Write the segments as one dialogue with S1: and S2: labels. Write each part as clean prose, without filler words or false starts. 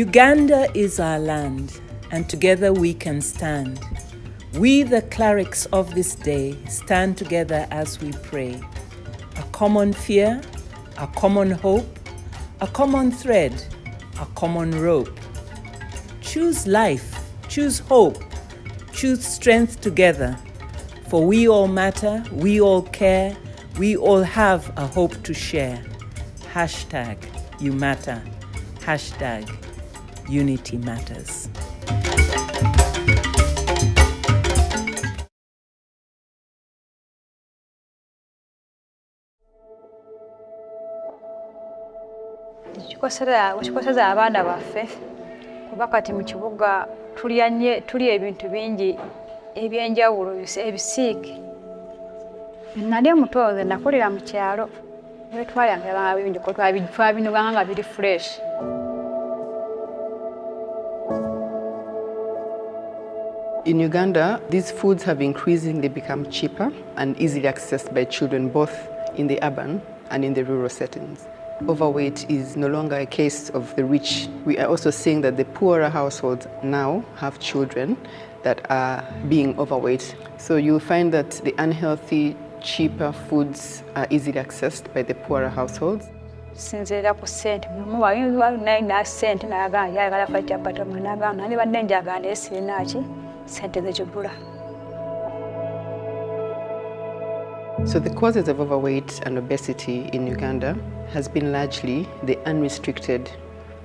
S1: Uganda is our land, and together we can stand. We, the clerics of this day, stand together as we pray. A common fear, a common hope, a common thread, a common rope. Choose life, choose hope, choose strength together. For we all matter, we all care, we all have a hope to share. Hashtag you matter. Hashtag unity matters.
S2: Kikoseza abaana baffe kuba kati mu kibuga tuli ebintu bingi ebyenjawulo ebisiike. Nali omutoze nakulira mu kyalo twalanga bingi twabinuganga nga biri fresh.
S3: In Uganda, these foods have increasingly become cheaper and easily accessed by children both in the urban and in the rural settings. Overweight is no longer a case of the rich. We are also seeing that the poorer households now have children that are being overweight. So you'll find that the unhealthy, cheaper foods are easily accessed by the poorer households.
S2: Sinzira ku ssente na ssente nayagala fa chapata managana ne badde njagana esinaaki ssente zekigula.
S3: So the causes of overweight and obesity in Uganda has been largely the unrestricted,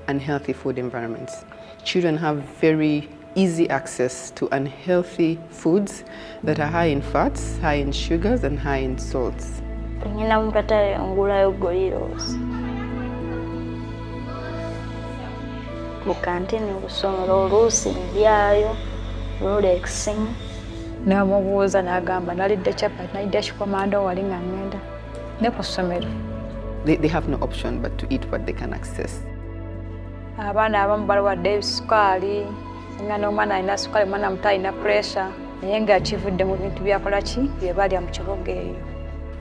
S3: unhealthy food environments. Children have very easy access to unhealthy foods that are high in fats, high in sugars, and high in salts.
S2: Namubuuza n'agamba nalidde chapati nalidde kikomando wali nga ngenda ne ku ssomero.
S3: They have no option but to eat what they can access.
S2: Abaana abamu balwadde ebisukaali, nga n'omwana alina sukaali, omwana muto alina pressure, naye ng'akivudde mu bintu byakola ki bye balya mu kibuga eyo.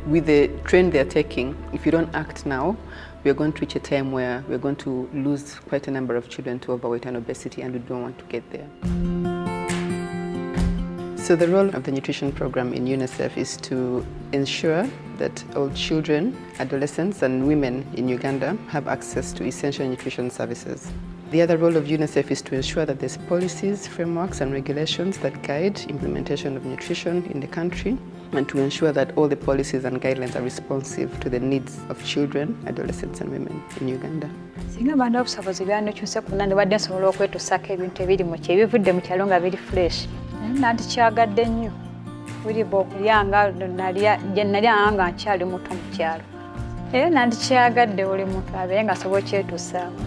S3: With the trend they're taking, if you don't act now, we're going to reach a time where we're going to lose quite a number of children to overweight and obesity, and we don't want to get there. So the role of the nutrition program in UNICEF is to ensure that all children, adolescents and women in Uganda have access to essential nutrition services. The other role of UNICEF is to ensure that there's policies, frameworks and regulations that guide implementation of nutrition in the country, and to ensure that all the policies and guidelines are responsive to the needs of children, adolescents and women in Uganda.
S2: Singa abantu obusobozi byandyukyuse ku nnandi wadde nsobola okwetuusako ebintu ebiri mu kye ebivudde mu kyalo nga biri fresh. Nanti kyagadde nnyo biriba okulyanga gye nalyanga nga nkyali muto mu kyalo. Era nanti kyagadde buli muntu abeere nga asobola okyetuusaako.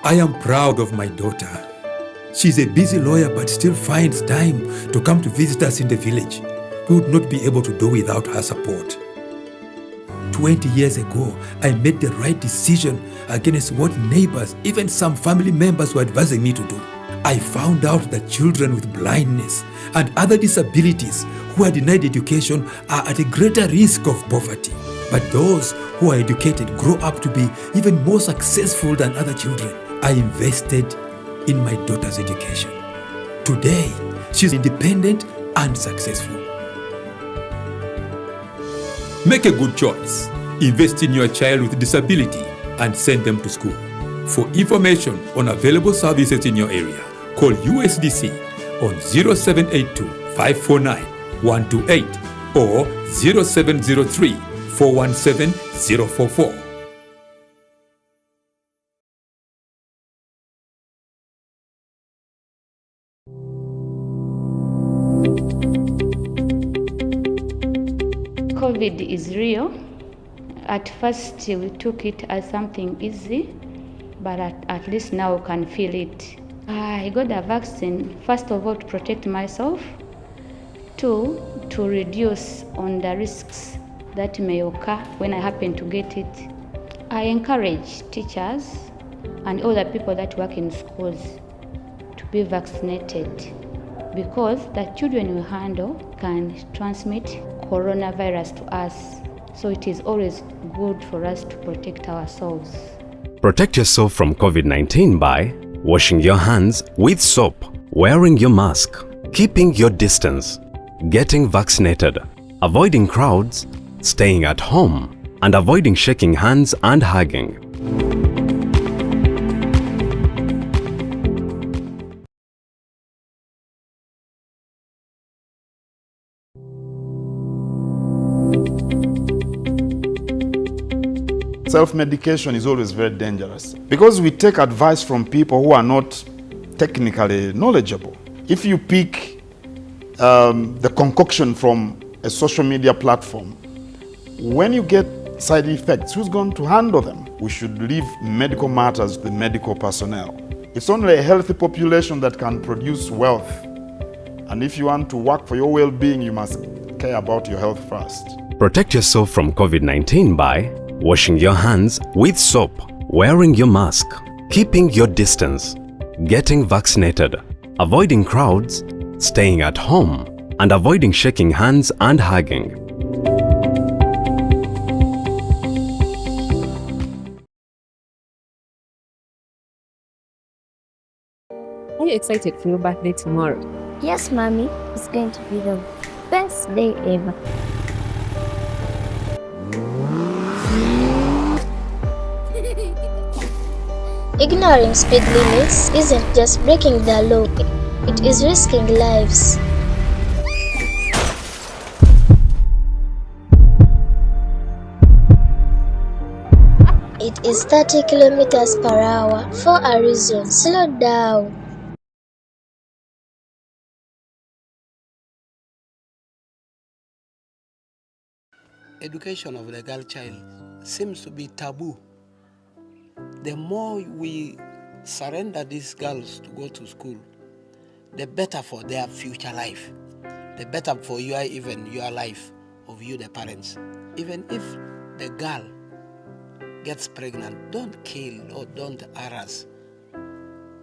S4: I am proud of my daughter. She's a busy lawyer but still finds time to come to visit us in the village. We would not be able to do without her support. 20 years ago, I made the right decision against what neighbors, even some family members were advising me to do. I found out that children with blindness and other disabilities who are denied education are at a greater risk of poverty. But those who are educated grow up to be even more successful than other children. I invested in my daughter's education. Today, she's independent and successful. Make a good choice. Invest in your child with disability and send them to school. For information on available services in your area, call USDC on 0782 549 128 or 0703 417 044.
S5: COVID is real. At first, we took it as something easy, but at least now I can feel it. I got the vaccine, first of all, to protect myself, two, to reduce on the risks that may occur when I happen to get it. I encourage teachers and other people that work in schools to be vaccinated, because the children we handle can transmit coronavirus to us. So it is always good for us to protect ourselves.
S6: Protect yourself from COVID-19 by washing your hands with soap, wearing your mask, keeping your distance, getting vaccinated, avoiding crowds, staying at home, and avoiding shaking hands and hugging.
S7: Self-medication is always very dangerous because we take advice from people who are not technically knowledgeable. If you pick the concoction from a social media platform, when you get side effects, who's going to handle them? We should leave medical matters to the medical personnel. It's only a healthy population that can produce wealth. And if you want to work for your well-being, you must care about your health first.
S6: Protect yourself from COVID-19 by washing your hands with soap, wearing your mask, keeping your distance, getting vaccinated, avoiding crowds, staying at home, and avoiding shaking hands and hugging.
S8: Are you excited for your birthday tomorrow?
S9: Yes, Mommy. It's going to be the best day ever. Ignoring speed limits isn't just breaking the law, it is risking lives. It is 30 kilometers per hour for a reason. Slow down.
S10: Education of the girl child seems to be taboo. The more we surrender these girls to go to school, the better for their future life, the better for even your life of you, the parents. Even if the girl gets pregnant, don't kill or don't harass.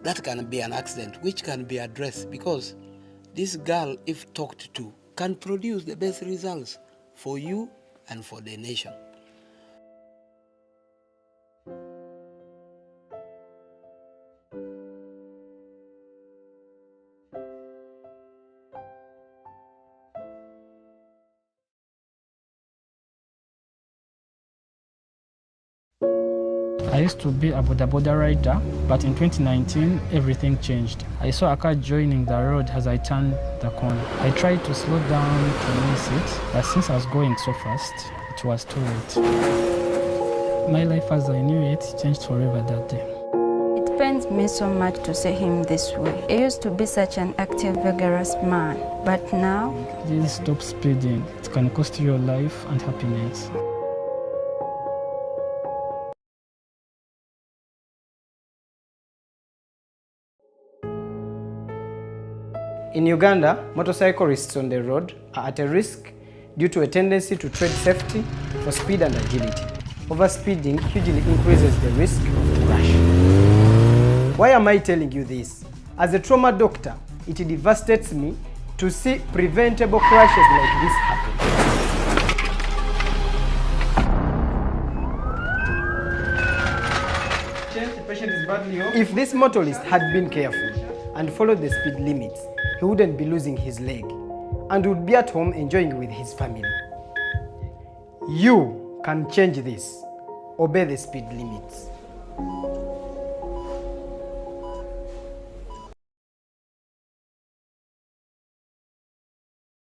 S10: That can be an accident which can be addressed, because this girl, if talked to, can produce the best results for you and for the nation.
S11: I used to be a boda rider, but in 2019, everything changed. I saw a car joining the road as I turned the corner. I tried to slow down to miss it, but since I was going so fast, it was too late. My life as I knew it changed forever that day.
S12: It pains me so much to see him this way. He used to be such an active, vigorous man, but now...
S11: Please stop speeding. It can cost you your life and happiness.
S13: In Uganda, motorcyclists on the road are at a risk due to a tendency to trade safety for speed and agility. Overspeeding hugely increases the risk of crash. Why am I telling you this? As a trauma doctor, it devastates me to see preventable crashes like this happen. If this motorist had been careful and followed the speed limits, he wouldn't be losing his leg and would be at home enjoying with his family. You can change this. Obey the speed limits.